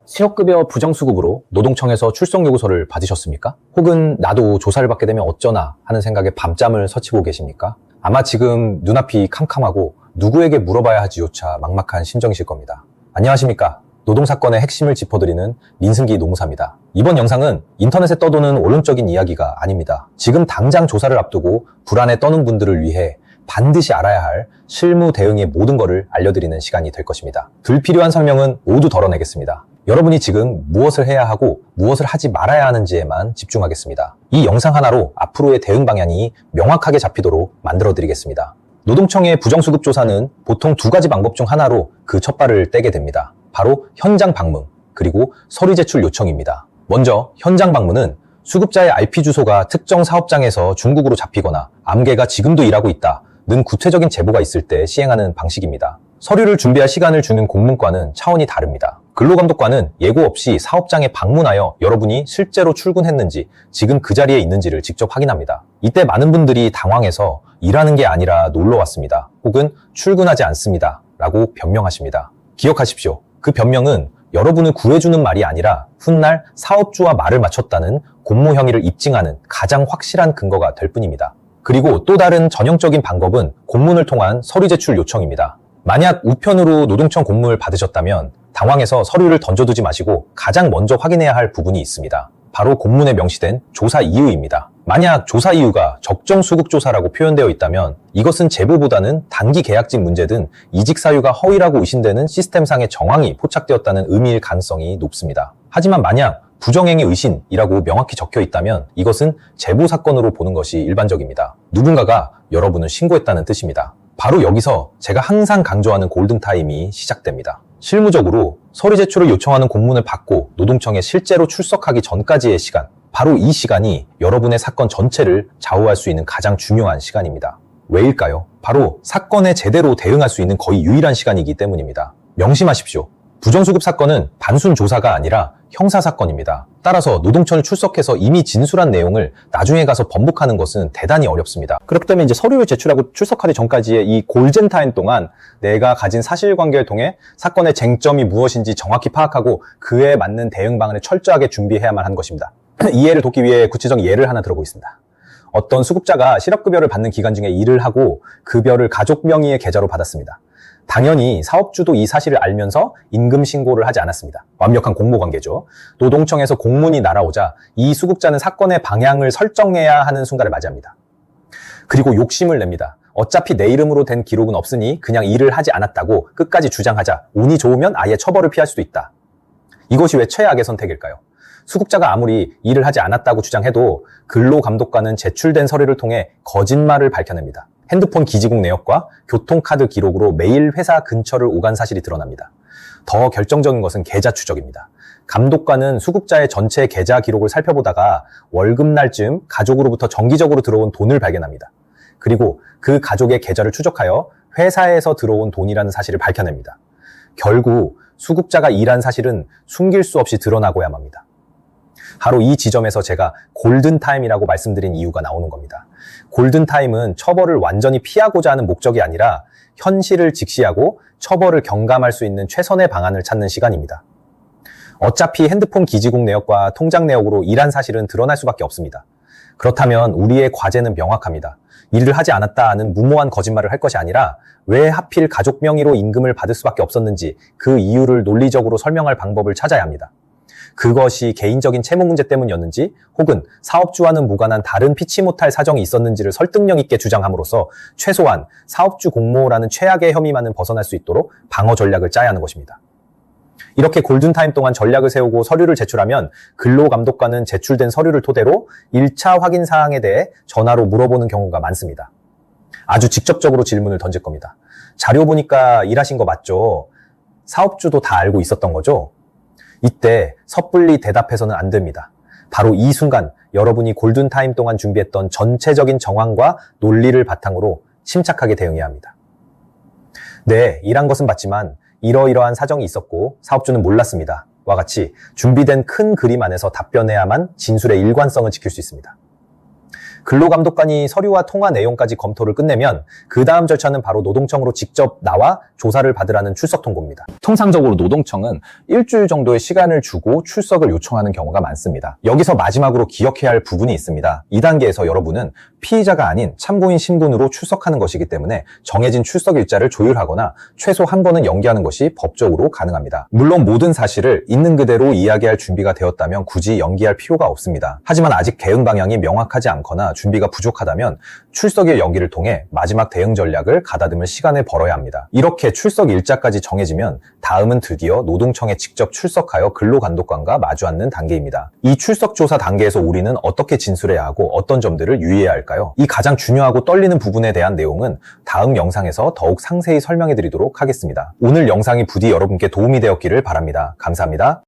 실업급여 부정수급으로 노동청에서 출석요구서를 받으셨습니까? 혹은 나도 조사를 받게 되면 어쩌나 하는 생각에 밤잠을 설치고 계십니까? 아마 지금 눈앞이 캄캄하고 누구에게 물어봐야 할지조차 막막한 심정이실 겁니다. 안녕하십니까? 노동사건의 핵심을 짚어드리는 민승기 노무사입니다. 이번 영상은 인터넷에 떠도는 원론적인 이야기가 아닙니다. 지금 당장 조사를 앞두고 불안에 떠는 분들을 위해 반드시 알아야 할 실무 대응의 모든 것을 알려드리는 시간이 될 것입니다. 불필요한 설명은 모두 덜어내겠습니다. 여러분이 지금 무엇을 해야 하고 무엇을 하지 말아야 하는지에만 집중하겠습니다. 이 영상 하나로 앞으로의 대응 방향이 명확하게 잡히도록 만들어드리겠습니다. 노동청의 부정수급 조사는 보통 두 가지 방법 중 하나로 그 첫발을 떼게 됩니다. 바로 현장 방문, 그리고 서류 제출 요청입니다. 먼저 현장 방문은 수급자의 IP 주소가 특정 사업장에서 중국으로 잡히거나 암개가 지금도 일하고 있다 는 구체적인 제보가 있을 때 시행하는 방식입니다. 서류를 준비할 시간을 주는 공문과는 차원이 다릅니다. 근로감독관은 예고 없이 사업장에 방문하여 여러분이 실제로 출근했는지, 지금 그 자리에 있는지를 직접 확인합니다. 이때 많은 분들이 당황해서 일하는 게 아니라 놀러 왔습니다. 혹은 출근하지 않습니다. 라고 변명하십니다. 기억하십시오. 그 변명은 여러분을 구해주는 말이 아니라 훗날 사업주와 말을 맞췄다는 공모 행위를 입증하는 가장 확실한 근거가 될 뿐입니다. 그리고 또 다른 전형적인 방법은 공문을 통한 서류 제출 요청입니다. 만약 우편으로 노동청 공문을 받으셨다면 당황해서 서류를 던져두지 마시고 가장 먼저 확인해야 할 부분이 있습니다. 바로 공문에 명시된 조사 이유입니다. 만약 조사 이유가 적정수급조사라고 표현되어 있다면 이것은 제보보다는 단기 계약직 문제 등 이직 사유가 허위라고 의심되는 시스템상의 정황이 포착되었다는 의미일 가능성이 높습니다. 하지만 만약 부정행위 의심이라고 명확히 적혀 있다면 이것은 제보 사건으로 보는 것이 일반적입니다. 누군가가 여러분을 신고했다는 뜻입니다. 바로 여기서 제가 항상 강조하는 골든타임이 시작됩니다. 실무적으로 서류 제출을 요청하는 공문을 받고 노동청에 실제로 출석하기 전까지의 시간, 바로 이 시간이 여러분의 사건 전체를 좌우할 수 있는 가장 중요한 시간입니다. 왜일까요? 바로 사건에 제대로 대응할 수 있는 거의 유일한 시간이기 때문입니다. 명심하십시오. 부정수급 사건은 단순 조사가 아니라 형사사건입니다. 따라서 노동청을 출석해서 이미 진술한 내용을 나중에 가서 번복하는 것은 대단히 어렵습니다. 그렇기 때문에 이제 서류를 제출하고 출석하기 전까지의 이 골든타임 동안 내가 가진 사실관계를 통해 사건의 쟁점이 무엇인지 정확히 파악하고 그에 맞는 대응 방안을 철저하게 준비해야만 하는 것입니다. 이해를 돕기 위해 구체적인 예를 하나 들어보겠습니다. 어떤 수급자가 실업급여를 받는 기간 중에 일을 하고 급여를 가족 명의의 계좌로 받았습니다. 당연히 사업주도 이 사실을 알면서 임금 신고를 하지 않았습니다. 완벽한 공모관계죠. 노동청에서 공문이 날아오자 이 수급자는 사건의 방향을 설정해야 하는 순간을 맞이합니다. 그리고 욕심을 냅니다. 어차피 내 이름으로 된 기록은 없으니 그냥 일을 하지 않았다고 끝까지 주장하자. 운이 좋으면 아예 처벌을 피할 수도 있다. 이것이 왜 최악의 선택일까요? 수급자가 아무리 일을 하지 않았다고 주장해도 근로감독관은 제출된 서류를 통해 거짓말을 밝혀냅니다. 핸드폰 기지국 내역과 교통카드 기록으로 매일 회사 근처를 오간 사실이 드러납니다. 더 결정적인 것은 계좌 추적입니다. 감독관은 수급자의 전체 계좌 기록을 살펴보다가 월급날쯤 가족으로부터 정기적으로 들어온 돈을 발견합니다. 그리고 그 가족의 계좌를 추적하여 회사에서 들어온 돈이라는 사실을 밝혀냅니다. 결국 수급자가 일한 사실은 숨길 수 없이 드러나고야 맙니다. 바로 이 지점에서 제가 골든타임이라고 말씀드린 이유가 나오는 겁니다. 골든타임은 처벌을 완전히 피하고자 하는 목적이 아니라 현실을 직시하고 처벌을 경감할 수 있는 최선의 방안을 찾는 시간입니다. 어차피 핸드폰 기지국 내역과 통장 내역으로 일한 사실은 드러날 수밖에 없습니다. 그렇다면 우리의 과제는 명확합니다. 일을 하지 않았다는 무모한 거짓말을 할 것이 아니라 왜 하필 가족 명의로 임금을 받을 수밖에 없었는지 그 이유를 논리적으로 설명할 방법을 찾아야 합니다. 그것이 개인적인 채무 문제 때문이었는지 혹은 사업주와는 무관한 다른 피치 못할 사정이 있었는지를 설득력 있게 주장함으로써 최소한 사업주 공모라는 최악의 혐의만은 벗어날 수 있도록 방어 전략을 짜야 하는 것입니다. 이렇게 골든타임 동안 전략을 세우고 서류를 제출하면 근로감독관은 제출된 서류를 토대로 1차 확인 사항에 대해 전화로 물어보는 경우가 많습니다. 아주 직접적으로 질문을 던질 겁니다. 자료 보니까 일하신 거 맞죠? 사업주도 다 알고 있었던 거죠? 이때 섣불리 대답해서는 안 됩니다. 바로 이 순간 여러분이 골든타임 동안 준비했던 전체적인 정황과 논리를 바탕으로 침착하게 대응해야 합니다. 네, 일한 것은 맞지만 이러이러한 사정이 있었고 사업주는 몰랐습니다. 와 같이 준비된 큰 그림 안에서 답변해야만 진술의 일관성을 지킬 수 있습니다. 근로감독관이 서류와 통화 내용까지 검토를 끝내면 그 다음 절차는 바로 노동청으로 직접 나와 조사를 받으라는 출석 통보입니다. 통상적으로 노동청은 일주일 정도의 시간을 주고 출석을 요청하는 경우가 많습니다. 여기서 마지막으로 기억해야 할 부분이 있습니다. 이 단계에서 여러분은 피의자가 아닌 참고인 신분으로 출석하는 것이기 때문에 정해진 출석 일자를 조율하거나 최소 한 번은 연기하는 것이 법적으로 가능합니다. 물론 모든 사실을 있는 그대로 이야기할 준비가 되었다면 굳이 연기할 필요가 없습니다. 하지만 아직 대응 방향이 명확하지 않거나 준비가 부족하다면 출석일 연기를 통해 마지막 대응 전략을 가다듬을 시간을 벌어야 합니다. 이렇게 출석 일자까지 정해지면 다음은 드디어 노동청에 직접 출석하여 근로감독관과 마주 앉는 단계입니다. 이 출석 조사 단계에서 우리는 어떻게 진술해야 하고 어떤 점들을 유의해야 할까요? 이 가장 중요하고 떨리는 부분에 대한 내용은 다음 영상에서 더욱 상세히 설명해 드리도록 하겠습니다. 오늘 영상이 부디 여러분께 도움이 되었기를 바랍니다. 감사합니다.